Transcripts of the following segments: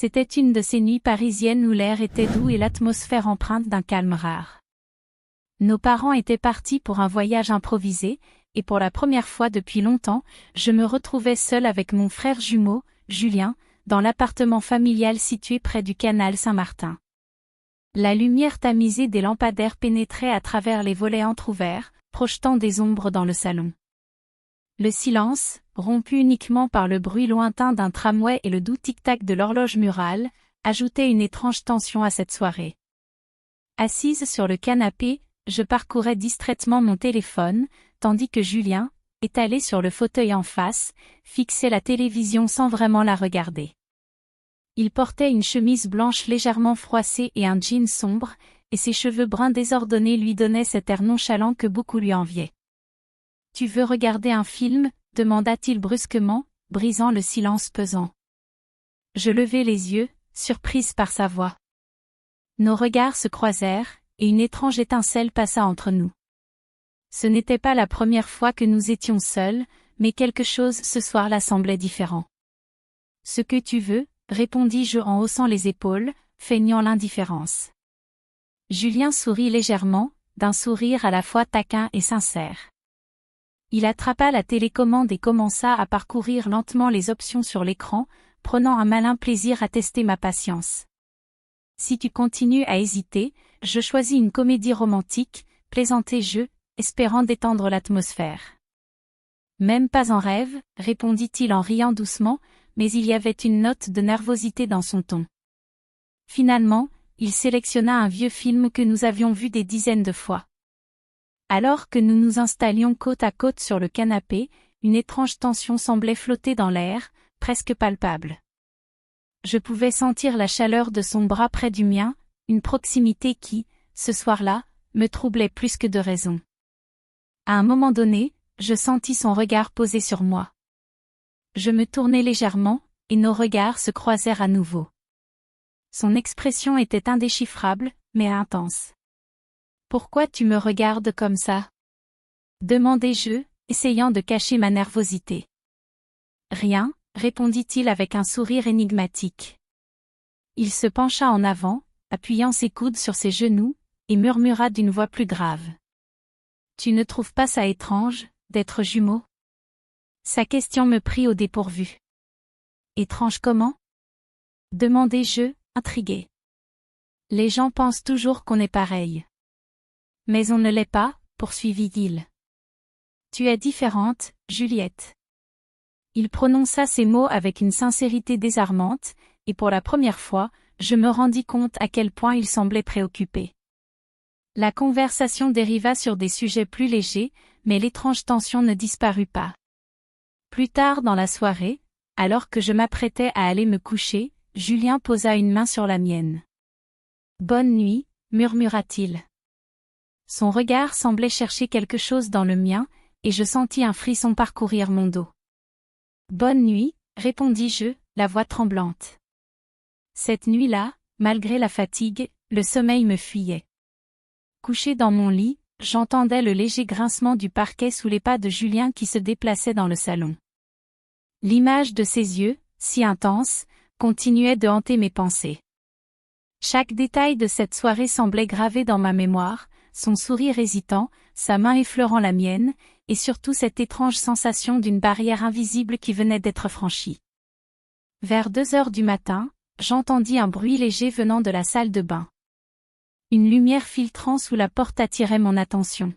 C'était une de ces nuits parisiennes où l'air était doux et l'atmosphère empreinte d'un calme rare. Nos parents étaient partis pour un voyage improvisé, et pour la première fois depuis longtemps, je me retrouvais seule avec mon frère jumeau, Julien, dans l'appartement familial situé près du canal Saint-Martin. La lumière tamisée des lampadaires pénétrait à travers les volets entr'ouverts, projetant des ombres dans le salon. Le silence, rompu uniquement par le bruit lointain d'un tramway et le doux tic-tac de l'horloge murale, ajoutait une étrange tension à cette soirée. Assise sur le canapé, je parcourais distraitement mon téléphone, tandis que Julien, étalé sur le fauteuil en face, fixait la télévision sans vraiment la regarder. Il portait une chemise blanche légèrement froissée et un jean sombre, et ses cheveux bruns désordonnés lui donnaient cet air nonchalant que beaucoup lui enviaient. « Tu veux regarder un film ?» demanda-t-il brusquement, brisant le silence pesant. Je levai les yeux, surprise par sa voix. Nos regards se croisèrent, et une étrange étincelle passa entre nous. Ce n'était pas la première fois que nous étions seuls, mais quelque chose ce soir-là semblait différent. « Ce que tu veux ?» répondis-je en haussant les épaules, feignant l'indifférence. Julien sourit légèrement, d'un sourire à la fois taquin et sincère. Il attrapa la télécommande et commença à parcourir lentement les options sur l'écran, prenant un malin plaisir à tester ma patience. Si tu continues à hésiter, je choisis une comédie romantique, plaisantai-je, espérant détendre l'atmosphère. Même pas en rêve, répondit-il en riant doucement, mais il y avait une note de nervosité dans son ton. Finalement, il sélectionna un vieux film que nous avions vu des dizaines de fois. Alors que nous nous installions côte à côte sur le canapé, une étrange tension semblait flotter dans l'air, presque palpable. Je pouvais sentir la chaleur de son bras près du mien, une proximité qui, ce soir-là, me troublait plus que de raison. À un moment donné, je sentis son regard posé sur moi. Je me tournai légèrement, et nos regards se croisèrent à nouveau. Son expression était indéchiffrable, mais intense. « Pourquoi tu me regardes comme ça ?» demandai-je, essayant de cacher ma nervosité. « Rien », répondit-il avec un sourire énigmatique. Il se pencha en avant, appuyant ses coudes sur ses genoux, et murmura d'une voix plus grave. « Tu ne trouves pas ça étrange, d'être jumeaux ?» Sa question me prit au dépourvu. « Étrange comment ?» demandai-je, intrigué. « Les gens pensent toujours qu'on est pareil. »« Mais on ne l'est pas, » poursuivit-il. « Tu es différente, Juliette. » Il prononça ces mots avec une sincérité désarmante, et pour la première fois, je me rendis compte à quel point il semblait préoccupé. La conversation dériva sur des sujets plus légers, mais l'étrange tension ne disparut pas. Plus tard dans la soirée, alors que je m'apprêtais à aller me coucher, Julien posa une main sur la mienne. « Bonne nuit », murmura-t-il. Son regard semblait chercher quelque chose dans le mien, et je sentis un frisson parcourir mon dos. « Bonne nuit », répondis-je, la voix tremblante. Cette nuit-là, malgré la fatigue, le sommeil me fuyait. Couché dans mon lit, j'entendais le léger grincement du parquet sous les pas de Julien qui se déplaçait dans le salon. L'image de ses yeux, si intense, continuait de hanter mes pensées. Chaque détail de cette soirée semblait gravé dans ma mémoire, son sourire hésitant, sa main effleurant la mienne, et surtout cette étrange sensation d'une barrière invisible qui venait d'être franchie. Vers 2 heures du matin, j'entendis un bruit léger venant de la salle de bain. Une lumière filtrant sous la porte attirait mon attention.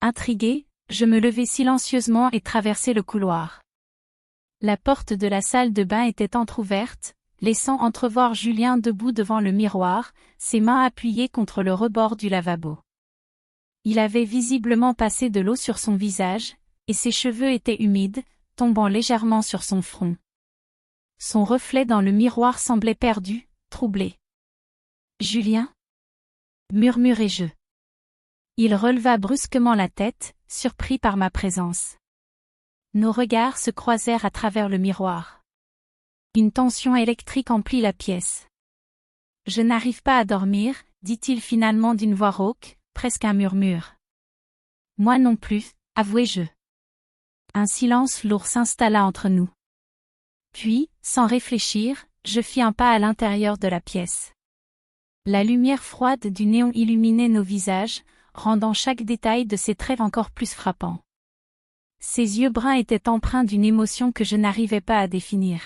Intrigué, je me levai silencieusement et traversai le couloir. La porte de la salle de bain était entr'ouverte, laissant entrevoir Julien debout devant le miroir, ses mains appuyées contre le rebord du lavabo. Il avait visiblement passé de l'eau sur son visage, et ses cheveux étaient humides, tombant légèrement sur son front. Son reflet dans le miroir semblait perdu, troublé. « Julien ?» murmurai-je. Il releva brusquement la tête, surpris par ma présence. Nos regards se croisèrent à travers le miroir. Une tension électrique emplit la pièce. « Je n'arrive pas à dormir », dit-il finalement d'une voix rauque, presque un murmure. « Moi non plus, avouai-je. » Un silence lourd s'installa entre nous. Puis, sans réfléchir, je fis un pas à l'intérieur de la pièce. La lumière froide du néon illuminait nos visages, rendant chaque détail de ses traits encore plus frappant. Ses yeux bruns étaient empreints d'une émotion que je n'arrivais pas à définir.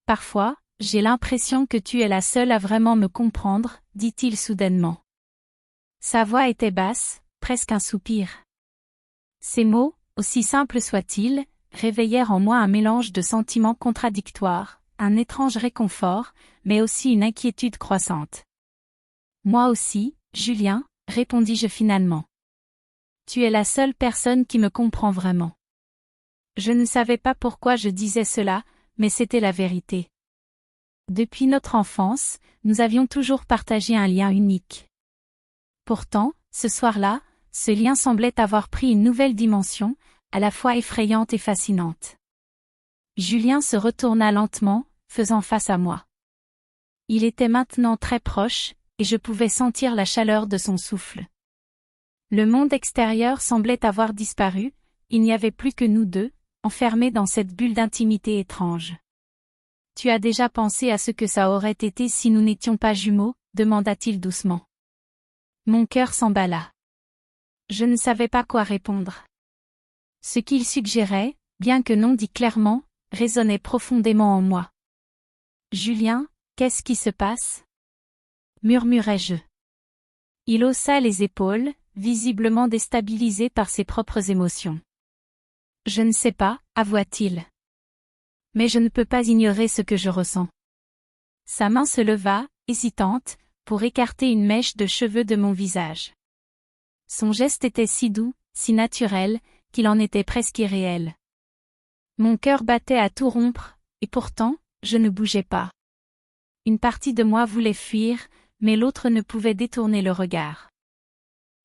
Parfois, j'ai l'impression que tu es la seule à vraiment me comprendre, dit-il soudainement. Sa voix était basse, presque un soupir. Ces mots, aussi simples soient-ils, réveillèrent en moi un mélange de sentiments contradictoires, un étrange réconfort, mais aussi une inquiétude croissante. Moi aussi, Julien, répondis-je finalement. Tu es la seule personne qui me comprend vraiment. Je ne savais pas pourquoi je disais cela, mais c'était la vérité. Depuis notre enfance, nous avions toujours partagé un lien unique. Pourtant, ce soir-là, ce lien semblait avoir pris une nouvelle dimension, à la fois effrayante et fascinante. Julien se retourna lentement, faisant face à moi. Il était maintenant très proche, et je pouvais sentir la chaleur de son souffle. Le monde extérieur semblait avoir disparu, il n'y avait plus que nous deux, enfermés dans cette bulle d'intimité étrange. « Tu as déjà pensé à ce que ça aurait été si nous n'étions pas jumeaux ?» demanda-t-il doucement. Mon cœur s'emballa. Je ne savais pas quoi répondre. Ce qu'il suggérait, bien que non dit clairement, résonnait profondément en moi. « Julien, qu'est-ce qui se passe ?» murmurai-je. Il haussa les épaules, visiblement déstabilisé par ses propres émotions. « Je ne sais pas, avoua-t-il. Mais je ne peux pas ignorer ce que je ressens. » Sa main se leva, hésitante, pour écarter une mèche de cheveux de mon visage. Son geste était si doux, si naturel, qu'il en était presque irréel. Mon cœur battait à tout rompre, et pourtant, je ne bougeais pas. Une partie de moi voulait fuir, mais l'autre ne pouvait détourner le regard.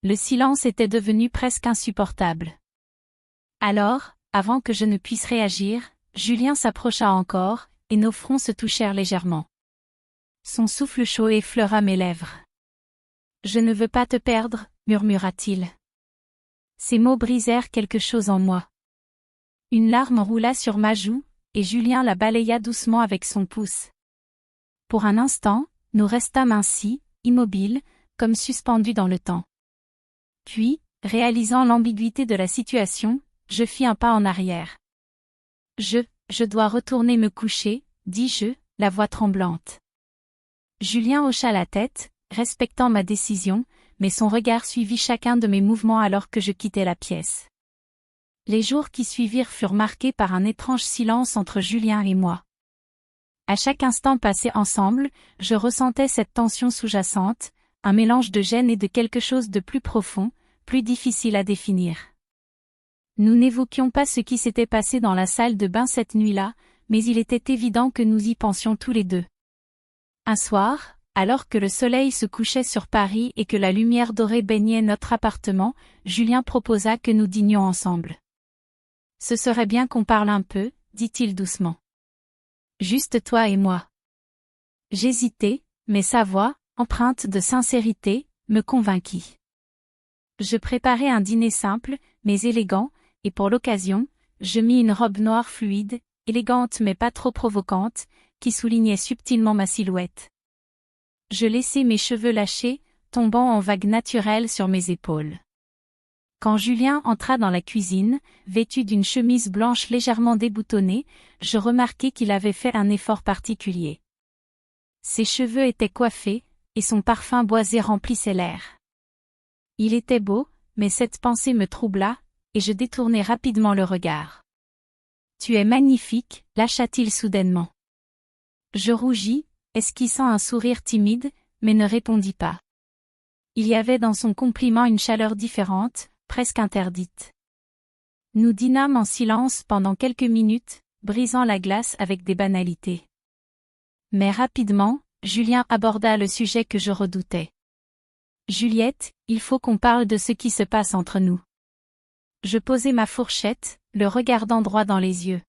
Le silence était devenu presque insupportable. Alors, avant que je ne puisse réagir, Julien s'approcha encore, et nos fronts se touchèrent légèrement. Son souffle chaud effleura mes lèvres. « Je ne veux pas te perdre » murmura-t-il. Ces mots brisèrent quelque chose en moi. Une larme roula sur ma joue, et Julien la balaya doucement avec son pouce. Pour un instant, nous restâmes ainsi, immobiles, comme suspendus dans le temps. Puis, réalisant l'ambiguïté de la situation, je fis un pas en arrière. Je dois retourner me coucher, dis-je, la voix tremblante. Julien hocha la tête, respectant ma décision, mais son regard suivit chacun de mes mouvements alors que je quittais la pièce. Les jours qui suivirent furent marqués par un étrange silence entre Julien et moi. À chaque instant passé ensemble, je ressentais cette tension sous-jacente, un mélange de gêne et de quelque chose de plus profond, plus difficile à définir. Nous n'évoquions pas ce qui s'était passé dans la salle de bain cette nuit-là, mais il était évident que nous y pensions tous les deux. Un soir, alors que le soleil se couchait sur Paris et que la lumière dorée baignait notre appartement, Julien proposa que nous dînions ensemble. « Ce serait bien qu'on parle un peu, » dit-il doucement. « Juste toi et moi. » J'hésitai, mais sa voix, empreinte de sincérité, me convainquit. Je préparai un dîner simple, mais élégant, et pour l'occasion, je mis une robe noire fluide, élégante mais pas trop provocante, qui soulignait subtilement ma silhouette. Je laissai mes cheveux lâchés, tombant en vagues naturelles sur mes épaules. Quand Julien entra dans la cuisine, vêtu d'une chemise blanche légèrement déboutonnée, je remarquai qu'il avait fait un effort particulier. Ses cheveux étaient coiffés, et son parfum boisé remplissait l'air. Il était beau, mais cette pensée me troubla, et je détournai rapidement le regard. « Tu es magnifique » lâcha-t-il soudainement. Je rougis, esquissant un sourire timide, mais ne répondis pas. Il y avait dans son compliment une chaleur différente, presque interdite. Nous dînâmes en silence pendant quelques minutes, brisant la glace avec des banalités. Mais rapidement, Julien aborda le sujet que je redoutais. « Juliette, il faut qu'on parle de ce qui se passe entre nous. » Je posai ma fourchette, le regardant droit dans les yeux.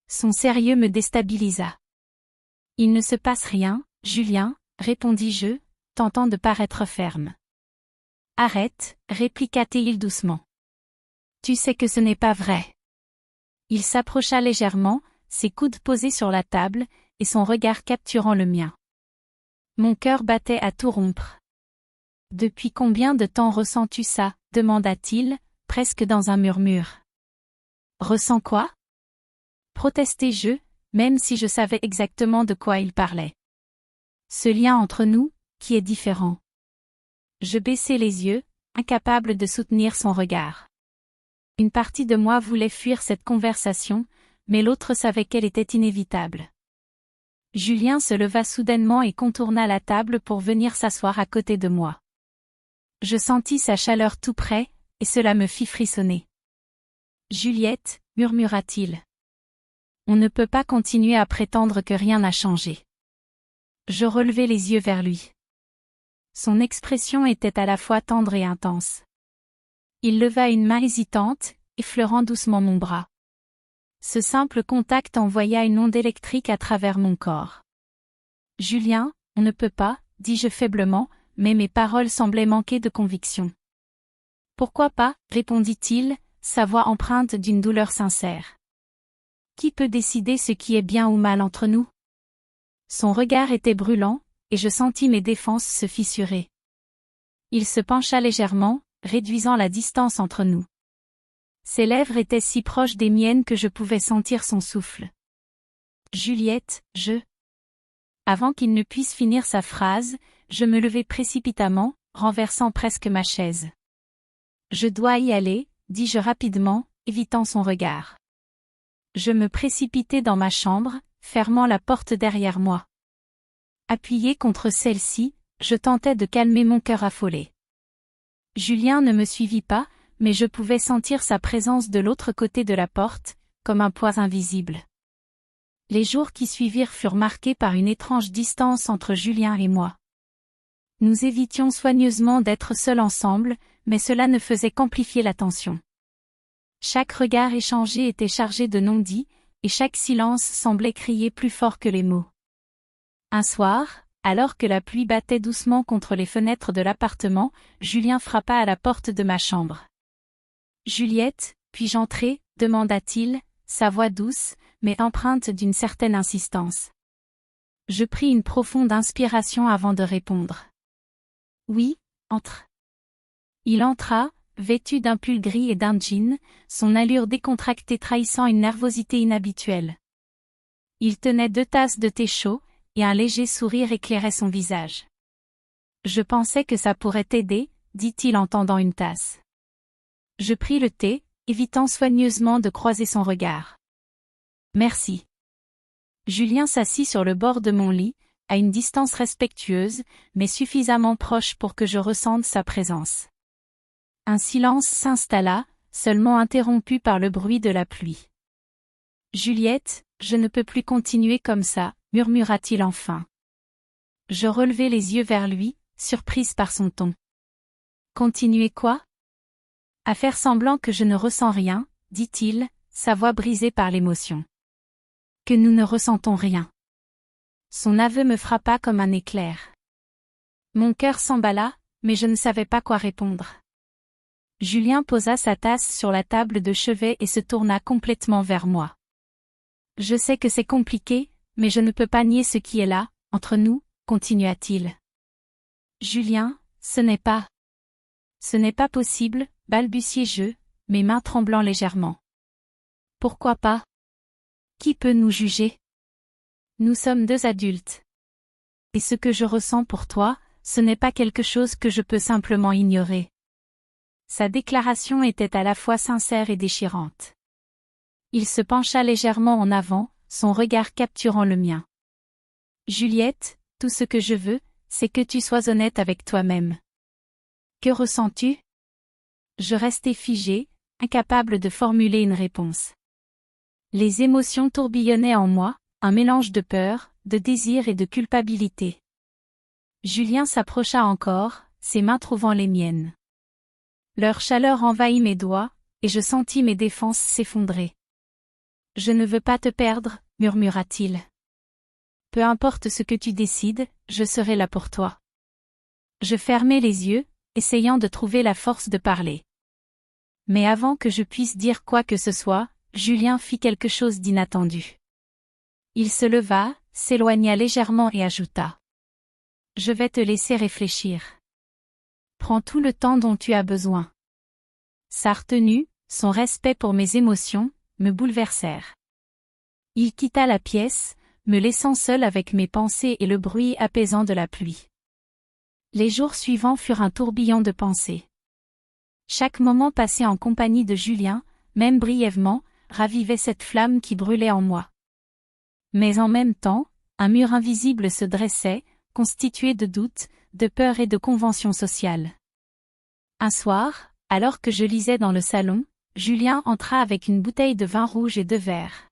Son sérieux me déstabilisa. « Il ne se passe rien, Julien, » répondis-je, tentant de paraître ferme. « Arrête, » répliqua-t-il doucement. « Tu sais que ce n'est pas vrai. » Il s'approcha légèrement, ses coudes posés sur la table, et son regard capturant le mien. Mon cœur battait à tout rompre. « Depuis combien de temps ressens-tu ça ?» demanda-t-il, presque dans un murmure. « Ressens quoi ?» protestai-je, même si je savais exactement de quoi il parlait. Ce lien entre nous, qui est différent. Je baissai les yeux, incapable de soutenir son regard. Une partie de moi voulait fuir cette conversation, mais l'autre savait qu'elle était inévitable. Julien se leva soudainement et contourna la table pour venir s'asseoir à côté de moi. Je sentis sa chaleur tout près, et cela me fit frissonner. « Juliette, » murmura-t-il. « On ne peut pas continuer à prétendre que rien n'a changé. » Je relevai les yeux vers lui. Son expression était à la fois tendre et intense. Il leva une main hésitante, effleurant doucement mon bras. Ce simple contact envoya une onde électrique à travers mon corps. « Julien, on ne peut pas, » dis-je faiblement, mais mes paroles semblaient manquer de conviction. « Pourquoi pas ?» répondit-il, sa voix empreinte d'une douleur sincère. « Qui peut décider ce qui est bien ou mal entre nous ?» Son regard était brûlant, et je sentis mes défenses se fissurer. Il se pencha légèrement, réduisant la distance entre nous. Ses lèvres étaient si proches des miennes que je pouvais sentir son souffle. « Juliette, je… » Avant qu'il ne puisse finir sa phrase, je me levai précipitamment, renversant presque ma chaise. « Je dois y aller, » dis-je rapidement, évitant son regard. Je me précipitai dans ma chambre, fermant la porte derrière moi. Appuyé contre celle-ci, je tentais de calmer mon cœur affolé. Julien ne me suivit pas, mais je pouvais sentir sa présence de l'autre côté de la porte, comme un poids invisible. Les jours qui suivirent furent marqués par une étrange distance entre Julien et moi. Nous évitions soigneusement d'être seuls ensemble, mais cela ne faisait qu'amplifier la tension. Chaque regard échangé était chargé de non-dits, et chaque silence semblait crier plus fort que les mots. Un soir, alors que la pluie battait doucement contre les fenêtres de l'appartement, Julien frappa à la porte de ma chambre. « Juliette, puis-je entrer ?» demanda-t-il, sa voix douce, mais empreinte d'une certaine insistance. Je pris une profonde inspiration avant de répondre. « Oui, entre. » Il entra, vêtu d'un pull gris et d'un jean, son allure décontractée trahissant une nervosité inhabituelle. Il tenait 2 tasses de thé chaud, et un léger sourire éclairait son visage. « Je pensais que ça pourrait t'aider, » dit-il en tendant une tasse. Je pris le thé, évitant soigneusement de croiser son regard. « Merci. » Julien s'assit sur le bord de mon lit, à une distance respectueuse, mais suffisamment proche pour que je ressente sa présence. Un silence s'installa, seulement interrompu par le bruit de la pluie. « Juliette, je ne peux plus continuer comme ça, » murmura-t-il enfin. Je relevai les yeux vers lui, surprise par son ton. « Continuer quoi ?» À faire semblant que je ne ressens rien, dit-il, sa voix brisée par l'émotion. « Que nous ne ressentons rien. » Son aveu me frappa comme un éclair. Mon cœur s'emballa, mais je ne savais pas quoi répondre. Julien posa sa tasse sur la table de chevet et se tourna complètement vers moi. « Je sais que c'est compliqué, mais je ne peux pas nier ce qui est là, entre nous, » continua-t-il. « Julien, ce n'est pas… » « Ce n'est pas possible, » balbutiai-je, mes mains tremblant légèrement. « Pourquoi pas ? Qui peut nous juger ? Nous sommes 2 adultes. Et ce que je ressens pour toi, ce n'est pas quelque chose que je peux simplement ignorer. » Sa déclaration était à la fois sincère et déchirante. Il se pencha légèrement en avant, son regard capturant le mien. « Juliette, tout ce que je veux, c'est que tu sois honnête avec toi-même. Que ressens-tu ? » Je restai figée, incapable de formuler une réponse. Les émotions tourbillonnaient en moi, un mélange de peur, de désir et de culpabilité. Julien s'approcha encore, ses mains trouvant les miennes. Leur chaleur envahit mes doigts, et je sentis mes défenses s'effondrer. « Je ne veux pas te perdre, » murmura-t-il. « Peu importe ce que tu décides, je serai là pour toi. » Je fermai les yeux, essayant de trouver la force de parler. Mais avant que je puisse dire quoi que ce soit, Julien fit quelque chose d'inattendu. Il se leva, s'éloigna légèrement et ajouta. Je vais te laisser réfléchir. Prends tout le temps dont tu as besoin. Sa retenue, son respect pour mes émotions, me bouleversèrent. Il quitta la pièce, me laissant seul avec mes pensées et le bruit apaisant de la pluie. Les jours suivants furent un tourbillon de pensées. Chaque moment passé en compagnie de Julien, même brièvement, ravivait cette flamme qui brûlait en moi. Mais en même temps, un mur invisible se dressait, constitué de doutes, de peurs et de conventions sociales. Un soir, alors que je lisais dans le salon, Julien entra avec une bouteille de vin rouge et 2 verres.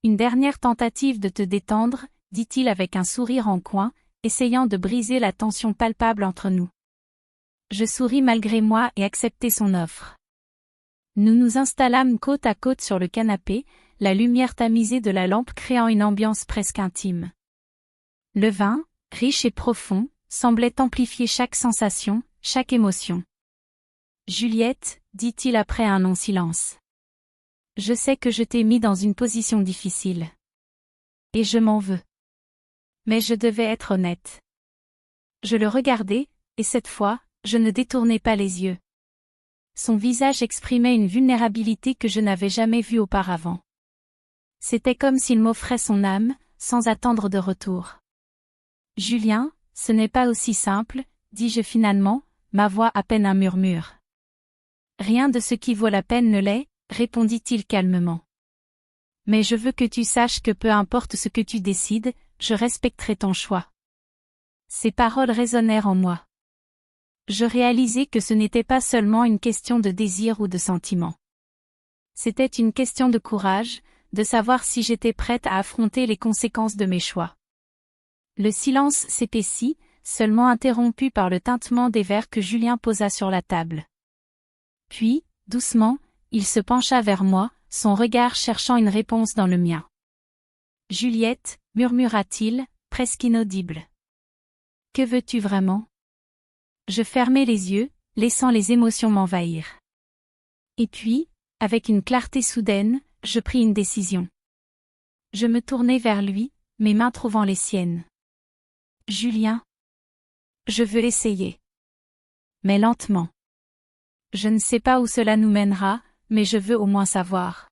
Une dernière tentative de te détendre, dit-il avec un sourire en coin, essayant de briser la tension palpable entre nous. Je souris malgré moi et acceptai son offre. Nous nous installâmes côte à côte sur le canapé, la lumière tamisée de la lampe créant une ambiance presque intime. Le vin, riche et profond, semblait amplifier chaque sensation, chaque émotion. « Juliette, dit-il après un long silence. Je sais que je t'ai mis dans une position difficile. Et je m'en veux. Mais je devais être honnête. » Je le regardai, et cette fois, je ne détournai pas les yeux. Son visage exprimait une vulnérabilité que je n'avais jamais vue auparavant. C'était comme s'il m'offrait son âme, sans attendre de retour. « Julien, ce n'est pas aussi simple, dis-je finalement, ma voix à peine un murmure. Rien de ce qui vaut la peine ne l'est, répondit-il calmement. Mais je veux que tu saches que peu importe ce que tu décides, je respecterai ton choix. Ces paroles résonnèrent en moi. Je réalisai que ce n'était pas seulement une question de désir ou de sentiment. C'était une question de courage, de savoir si j'étais prête à affronter les conséquences de mes choix. Le silence s'épaissit, seulement interrompu par le tintement des verres que Julien posa sur la table. Puis, doucement, il se pencha vers moi, son regard cherchant une réponse dans le mien. « Juliette, murmura-t-il, presque inaudible. Que veux-tu vraiment ?» Je fermai les yeux, laissant les émotions m'envahir. Et puis, avec une clarté soudaine, je pris une décision. Je me tournai vers lui, mes mains trouvant les siennes. « Julien. Je veux l'essayer. Mais lentement. Je ne sais pas où cela nous mènera, mais je veux au moins savoir. »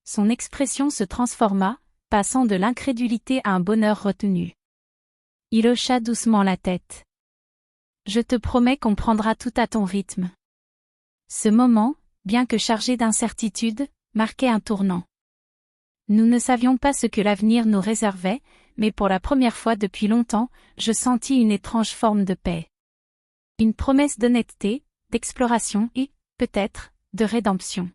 Son expression se transforma, passant de l'incrédulité à un bonheur retenu. Il hocha doucement la tête. « Je te promets qu'on prendra tout à ton rythme. » Ce moment, bien que chargé d'incertitude, marquait un tournant. Nous ne savions pas ce que l'avenir nous réservait, mais pour la première fois depuis longtemps, je sentis une étrange forme de paix. Une promesse d'honnêteté, d'exploration et, peut-être, de rédemption.